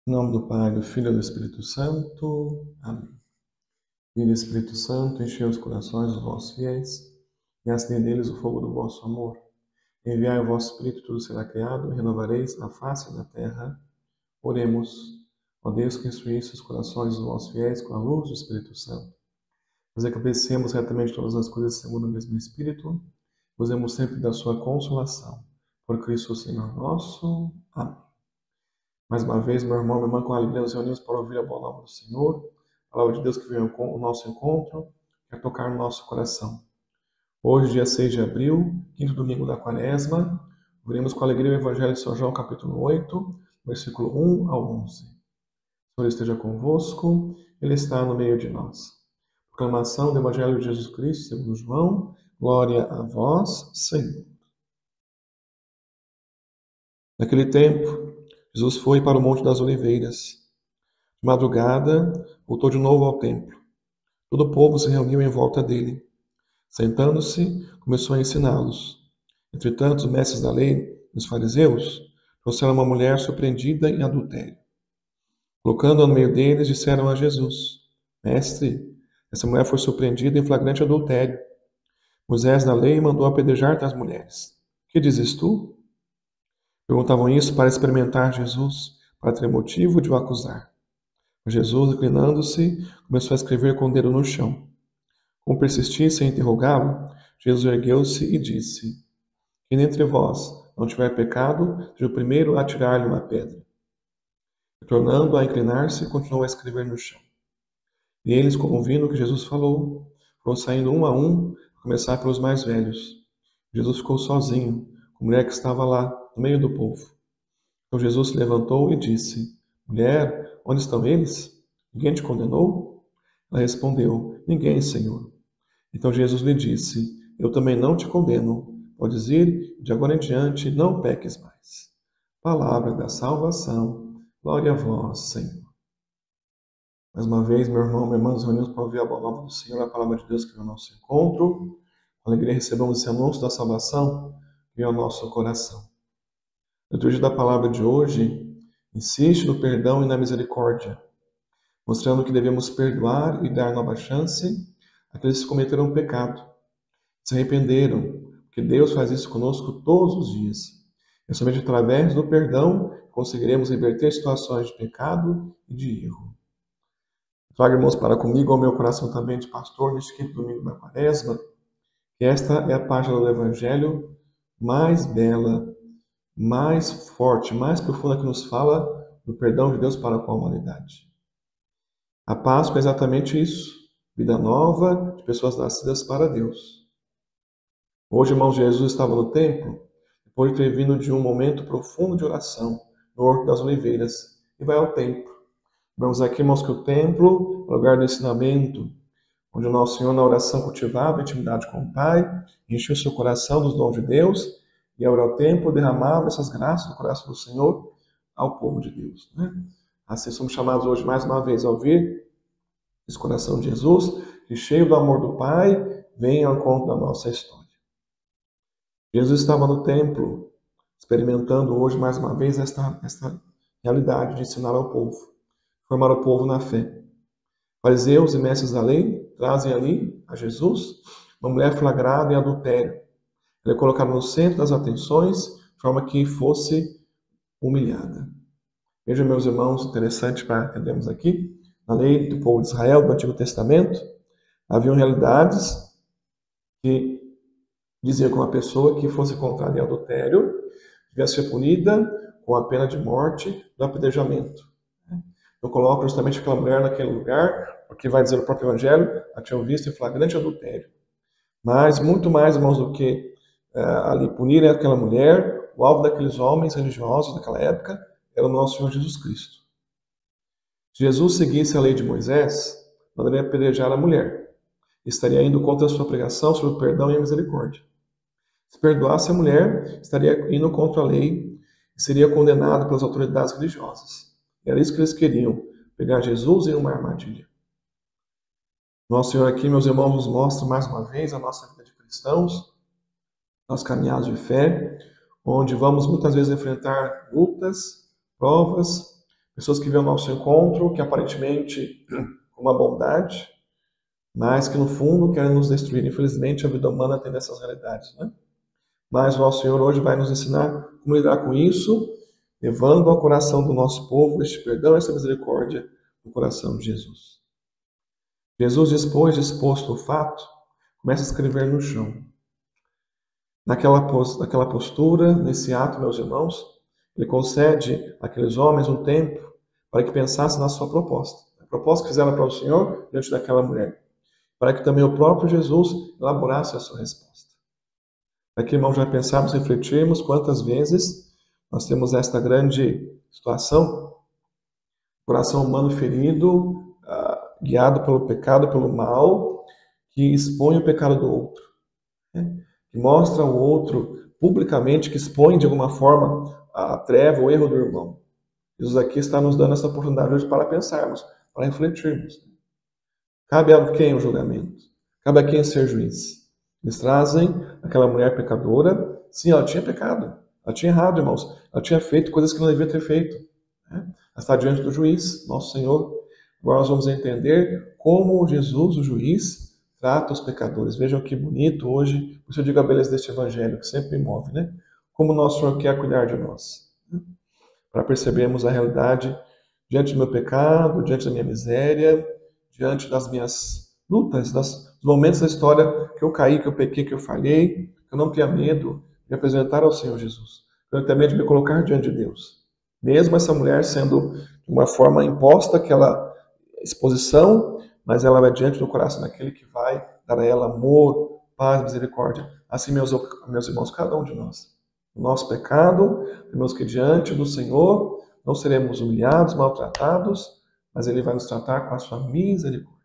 Em nome do Pai, do Filho e do Espírito Santo. Amém. Vinde, Espírito Santo, enchei os corações dos vossos fiéis e acendei neles o fogo do vosso amor. Enviai o vosso Espírito, tudo será criado, e renovareis a face da terra. Oremos. Ó Deus, que instruísse os corações dos vossos fiéis com a luz do Espírito Santo. Fazer que obedecemos retamente todas as coisas segundo o mesmo Espírito, gozemos sempre da sua consolação. Por Cristo Senhor nosso. Amém. Mais uma vez, meu irmão, minha irmã, com alegria nos reunimos para ouvir a boa nova do Senhor, a palavra de Deus que veio ao nosso encontro, quer tocar no nosso coração. Hoje, dia 6 de abril, quinto domingo da Quaresma, ouviremos com alegria o Evangelho de São João, capítulo 8, versículo 1 ao 11. O Senhor esteja convosco, Ele está no meio de nós. Proclamação do Evangelho de Jesus Cristo, segundo João, glória a vós, Senhor. Naquele tempo, Jesus foi para o Monte das Oliveiras. De madrugada, voltou de novo ao templo. Todo o povo se reuniu em volta dele. Sentando-se, começou a ensiná-los. Entretanto, os mestres da lei e os fariseus trouxeram uma mulher surpreendida em adultério. Colocando-a no meio deles, disseram a Jesus: Mestre, essa mulher foi surpreendida em flagrante adultério. Moisés da lei mandou apedrejar tais mulheres. Que dizes tu? Perguntavam isso para experimentar Jesus, para ter motivo de o acusar. Mas Jesus, inclinando-se, começou a escrever com o dedo no chão. Como persistisse em interrogá-lo, Jesus ergueu-se e disse: Quem dentre vós não tiver pecado, seja o primeiro a atirar-lhe uma pedra. Tornando a inclinar-se, continuou a escrever no chão. E eles, ouvindo o que Jesus falou, foram saindo um a um, a começar pelos mais velhos. Jesus ficou sozinho, com a mulher que estava lá, no meio do povo. Então Jesus se levantou e disse: Mulher, onde estão eles? Ninguém te condenou? Ela respondeu: Ninguém, Senhor. Então Jesus lhe disse: Eu também não te condeno. Podes ir, de agora em diante não peques mais. Palavra da salvação. Glória a vós, Senhor. Mais uma vez, meu irmão, minha irmã, nos reunimos para ouvir a boa nova do Senhor, a palavra de Deus que veio ao nosso encontro. Com alegria recebemos esse anúncio da salvação que veio ao nosso coração. A liturgia da palavra de hoje insiste no perdão e na misericórdia, mostrando que devemos perdoar e dar nova chance àqueles que cometeram pecado, se arrependeram, porque Deus faz isso conosco todos os dias. É somente através do perdão que conseguiremos reverter situações de pecado e de erro. Trago, irmãos, para comigo ao meu coração também de pastor neste quinto domingo da Quaresma, que esta é a página do Evangelho mais bela, mais forte, mais profunda que nos fala do perdão de Deus para com a humanidade. A Páscoa é exatamente isso, vida nova de pessoas nascidas para Deus. Hoje, irmãos, Jesus estava no templo, depois de ter vindo de um momento profundo de oração no Horto das Oliveiras, e vai ao templo. Vemos aqui, irmãos, que o templo é o lugar do ensinamento, onde o nosso Senhor, na oração, cultivava a intimidade com o Pai, enchia o seu coração dos dons de Deus, e ao ir ao templo derramava essas graças do coração do Senhor ao povo de Deus. Assim somos chamados hoje, mais uma vez, a ouvir esse coração de Jesus, que cheio do amor do Pai, vem ao encontro da nossa história. Jesus estava no templo, experimentando hoje mais uma vez esta realidade de ensinar ao povo, formar o povo na fé. Fariseus e mestres da lei trazem ali a Jesus uma mulher flagrada em adultério. Ela é colocada no centro das atenções, de forma que fosse humilhada. Vejam, meus irmãos, interessante para entendermos aqui, na lei do povo de Israel, do Antigo Testamento, haviam realidades que dizia que uma pessoa que fosse encontrada em adultério devia ser punida com a pena de morte do apedrejamento. Eu coloco justamente aquela mulher naquele lugar, porque vai dizer o próprio Evangelho, a tinham visto em flagrante adultério. Mas, muito mais, irmãos, do que ali punirem aquela mulher, o alvo daqueles homens religiosos daquela época era o nosso Senhor Jesus Cristo. Se Jesus seguisse a lei de Moisés, mandaria apedrejar a mulher. Estaria indo contra a sua pregação sobre o perdão e a misericórdia. Se perdoasse a mulher, estaria indo contra a lei e seria condenado pelas autoridades religiosas. Era isso que eles queriam, pegar Jesus em uma armadilha. Nosso Senhor aqui, meus irmãos, nos mostra mais uma vez a nossa vida de cristãos, nós caminhados de fé, onde vamos muitas vezes enfrentar lutas, provas, Pessoas que vêm ao nosso encontro, que aparentemente com uma bondade, mas que no fundo querem nos destruir. Infelizmente, a vida humana tem dessas realidades, né? Mas o nosso Senhor hoje vai nos ensinar como lidar com isso, levando ao coração do nosso povo este perdão, essa misericórdia no coração de Jesus. Jesus, depois de exposto o fato, começa a escrever no chão. Naquela postura, nesse ato, meus irmãos, ele concede àqueles homens um tempo para que pensassem na sua proposta. A proposta que fizeram para o Senhor diante daquela mulher. Para que também o próprio Jesus elaborasse a sua resposta. Aqui, irmãos, já pensamos, refletirmos quantas vezes nós temos esta grande situação, coração humano ferido, guiado pelo pecado, pelo mal, que expõe o pecado do outro, né? Que mostra ao outro publicamente, que expõe de alguma forma a treva, o erro do irmão. Jesus aqui está nos dando essa oportunidade hoje para pensarmos, para refletirmos. Cabe a quem o julgamento? Cabe a quem ser juiz? Eles trazem aquela mulher pecadora. Sim, ela tinha pecado. Ela tinha errado, irmãos. Ela tinha feito coisas que não devia ter feito, né? Ela está diante do juiz, nosso Senhor. Agora nós vamos entender como Jesus, o juiz, trata os pecadores. Vejam que bonito hoje, por isso eu digo a beleza deste evangelho, que sempre me move, né? Como o nosso Senhor quer cuidar de nós, né? Para percebermos a realidade diante do meu pecado, diante da minha miséria, diante das minhas lutas, dos momentos da história que eu caí, que eu pequei, que eu falhei, que eu não tenha medo de apresentar ao Senhor Jesus. Eu não tenha medo de me colocar diante de Deus. Mesmo essa mulher sendo de uma forma imposta aquela exposição, mas ela vai diante do coração daquele que vai dar a ela amor, paz, misericórdia. Assim, meus irmãos, cada um de nós. O nosso pecado, temos que diante do Senhor não seremos humilhados, maltratados, mas Ele vai nos tratar com a sua misericórdia.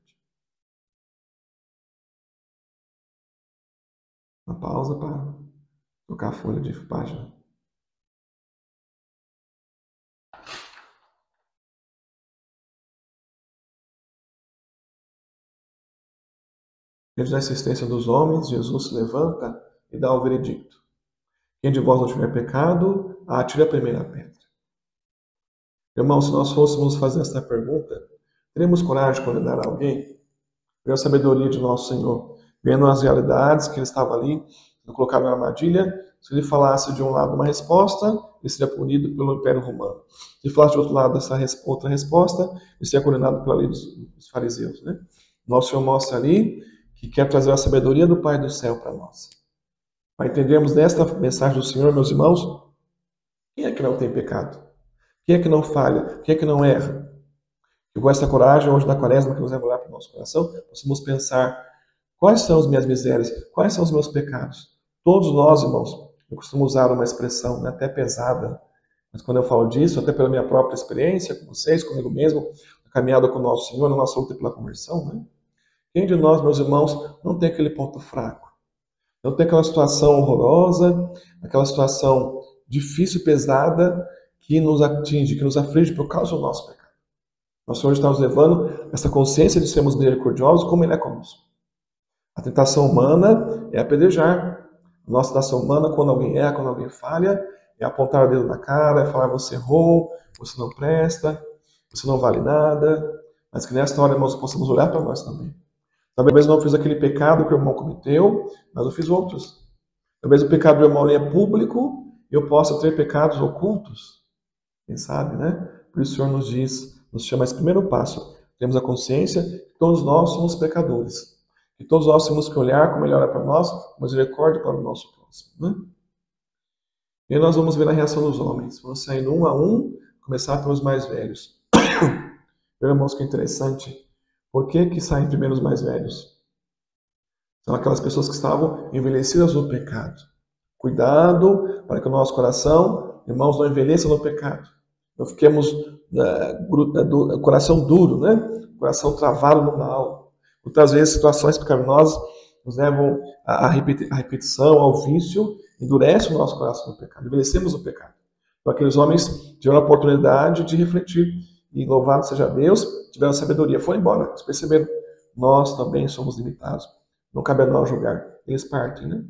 Uma pausa para trocar a folha de página. Diante da insistência dos homens, Jesus se levanta e dá o veredicto. Quem de vós não tiver pecado, atire a primeira pedra. Irmãos, se nós fôssemos fazer esta pergunta, teríamos coragem de condenar alguém? Pela sabedoria de nosso Senhor, vendo as realidades que ele estava ali, colocado na armadilha, se ele falasse de um lado uma resposta, ele seria punido pelo Império Romano. Se ele falasse de outro lado essa outra resposta, ele seria condenado pela lei dos fariseus, né? Nosso Senhor mostra ali que quer trazer a sabedoria do Pai do céu para nós. Para entendermos nesta mensagem do Senhor, meus irmãos, quem é que não tem pecado? Quem é que não falha? Quem é que não erra? E com essa coragem, hoje na quaresma, que nos vai olhar para o nosso coração, nós vamos pensar: quais são as minhas misérias? Quais são os meus pecados? Todos nós, irmãos, eu costumo usar uma expressão, né, até pesada, mas quando eu falo disso, até pela minha própria experiência, com vocês, comigo mesmo, a caminhada com o nosso Senhor, na nossa luta pela conversão, né? Quem de nós, meus irmãos, não tem aquele ponto fraco? Não tem aquela situação horrorosa, aquela situação difícil, pesada, que nos atinge, que nos aflige por causa do nosso pecado. Nosso Senhor está nos levando essa consciência de sermos misericordiosos como Ele é conosco. A tentação humana é apedrejar. A nossa tentação humana, quando alguém erra, quando alguém falha, é apontar o dedo na cara, é falar: você errou, você não presta, você não vale nada. Mas que nesta hora nós possamos olhar para nós também. Talvez eu não fiz aquele pecado que o irmão cometeu, mas eu fiz outros. Talvez o pecado do irmão é público e eu possa ter pecados ocultos. Quem sabe, né? Por isso o Senhor nos diz, nos chama esse primeiro passo. Temos a consciência que todos nós somos pecadores. Que todos nós temos que olhar como Ele olha para nós, com misericórdia para o nosso próximo, né? E aí nós vamos ver a reação dos homens. Vamos sair um a um, começar pelos mais velhos. Meus irmãos, que interessante. Por que saem primeiro os mais velhos? São aquelas pessoas que estavam envelhecidas no pecado. Cuidado para que o nosso coração, irmãos, não envelheça no pecado. Não fiquemos coração duro, né? Coração travado no mal. Muitas vezes situações pecaminosas nos levam à repetição, ao vício, endurece o nosso coração no pecado. Envelhecemos no pecado. Então aqueles homens tiveram a oportunidade de refletir. E louvado seja Deus, tiveram sabedoria. Foram embora, eles perceberam. Nós também somos limitados. Não cabe a nós julgar. Eles partem, né?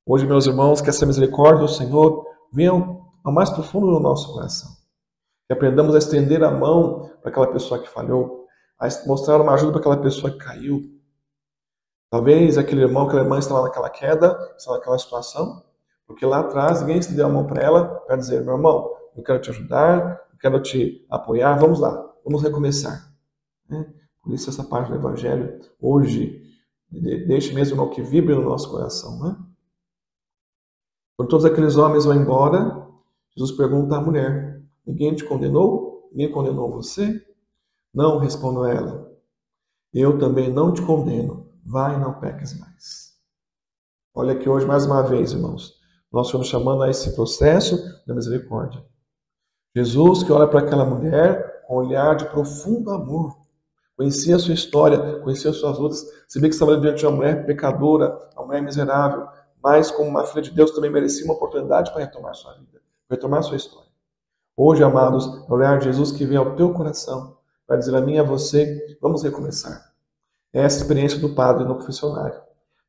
Hoje, meus irmãos, que essa misericórdia do Senhor venha ao mais profundo do nosso coração. Que aprendamos a estender a mão para aquela pessoa que falhou, a mostrar uma ajuda para aquela pessoa que caiu. Talvez aquele irmão, aquela irmã estava naquela queda, estava naquela situação, porque lá atrás ninguém estendeu a mão para ela para dizer: meu irmão, eu quero te ajudar, eu quero te apoiar, vamos lá, vamos recomeçar. Por isso essa parte do Evangelho hoje deixe mesmo irmão que vibre no nosso coração. Quando todos aqueles homens vão embora, Jesus pergunta à mulher: ninguém te condenou? Ninguém condenou você? Não, respondeu ela. Eu também não te condeno. Vai e não peques mais. Olha aqui hoje mais uma vez, irmãos. Nós estamos chamando a esse processo da misericórdia. Jesus que olha para aquela mulher com um olhar de profundo amor. Conhecia a sua história, conhecia as suas lutas. Sabia que estava diante de uma mulher pecadora, uma mulher miserável, mas como uma filha de Deus também merecia uma oportunidade para retomar sua vida, para retomar sua história. Hoje, amados, é o olhar de Jesus que vem ao teu coração para dizer a mim e a você: vamos recomeçar. É essa experiência do padre no confessionário.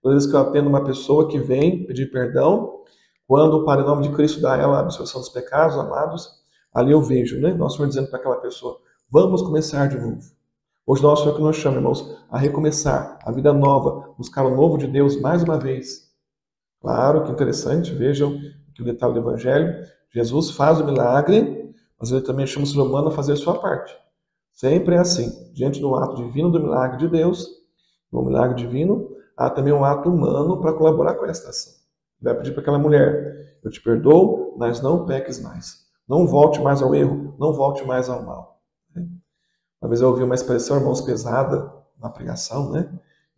Toda vez que eu atendo uma pessoa que vem pedir perdão, quando o Pai, em nome de Cristo, dá a ela a absolvição dos pecados, amados, ali eu vejo, Nosso Senhor dizendo para aquela pessoa: vamos começar de novo. Hoje nosso Senhor que nos chama, irmãos, a recomeçar a vida nova, buscar o novo de Deus mais uma vez. Claro que interessante, vejam aqui o detalhe do Evangelho. Jesus faz o milagre, mas ele também chama o ser humano a fazer a sua parte. Sempre é assim. Diante do ato divino do milagre de Deus, do milagre divino, há também um ato humano para colaborar com esta ação. Ele vai pedir para aquela mulher: eu te perdoo, mas não peques mais. Não volte mais ao erro, não volte mais ao mal. Uma vez eu ouvi uma expressão, irmãos, pesada na pregação,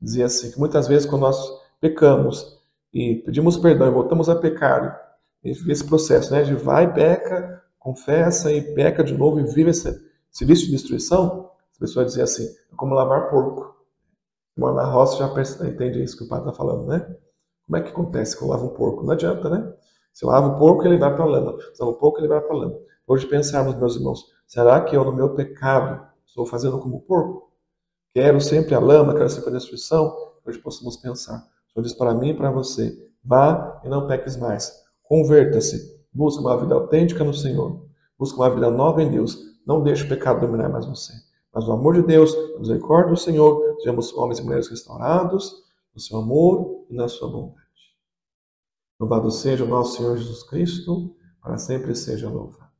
Dizia assim, que muitas vezes quando nós pecamos e pedimos perdão e voltamos a pecar, esse processo, de vai, peca, confessa e peca de novo e vive esse vício de destruição, as pessoas diziam assim: é como lavar porco. Quem mora na roça já entende isso que o padre está falando, Como é que acontece quando lava um porco? Não adianta, Se lava o porco, ele vai para a lama. Se lava o porco, ele vai para a lama. Hoje pensarmos, meus irmãos, será que eu, no meu pecado, estou fazendo como porco? Quero sempre a lama, quero sempre a destruição? Hoje possamos pensar. O Senhor diz para mim e para você: vá e não peques mais. Converta-se. Busca uma vida autêntica no Senhor. Busca uma vida nova em Deus. Não deixe o pecado dominar mais você. Mas no amor de Deus, na misericórdia do Senhor, sejamos homens e mulheres restaurados no seu amor e na sua bondade. Louvado seja o nosso Senhor Jesus Cristo, para sempre seja louvado.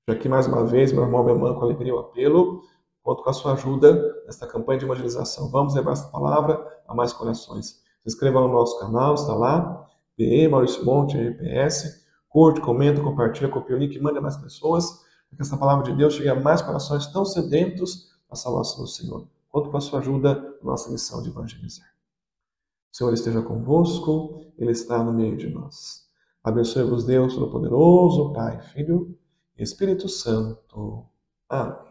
Aqui mais uma vez, meu irmão, minha irmã, com alegria o apelo, conto com a sua ajuda nesta campanha de evangelização. Vamos levar esta palavra a mais corações. Se inscreva no nosso canal, está lá, PE, Maurício Monte, GPS. Curte, comenta, compartilha, copia o link, manda a mais pessoas, para que essa palavra de Deus chegue a mais corações tão sedentos da salvação do Senhor. Conto com a sua ajuda na nossa missão de evangelizar. O Senhor esteja convosco, Ele está no meio de nós. Abençoe-vos Deus Todo-Poderoso, Pai, Filho e Espírito Santo. Amém.